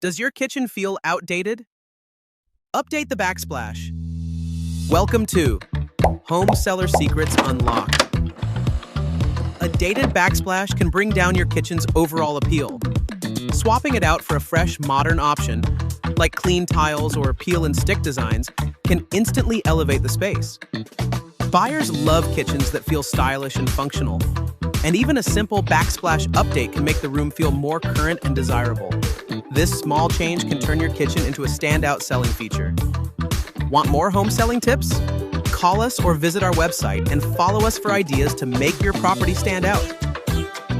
Does your kitchen feel outdated? Update the backsplash. Welcome to Home Seller Secrets Unlocked. A dated backsplash can bring down your kitchen's overall appeal. Swapping it out for a fresh, modern option, like clean tiles or peel and stick designs, can instantly elevate the space. Buyers love kitchens that feel stylish and functional, and even a simple backsplash update can make the room feel more current and desirable. This small change can turn your kitchen into a standout selling feature. Want more home selling tips? Call us or visit our website and follow us for ideas to make your property stand out.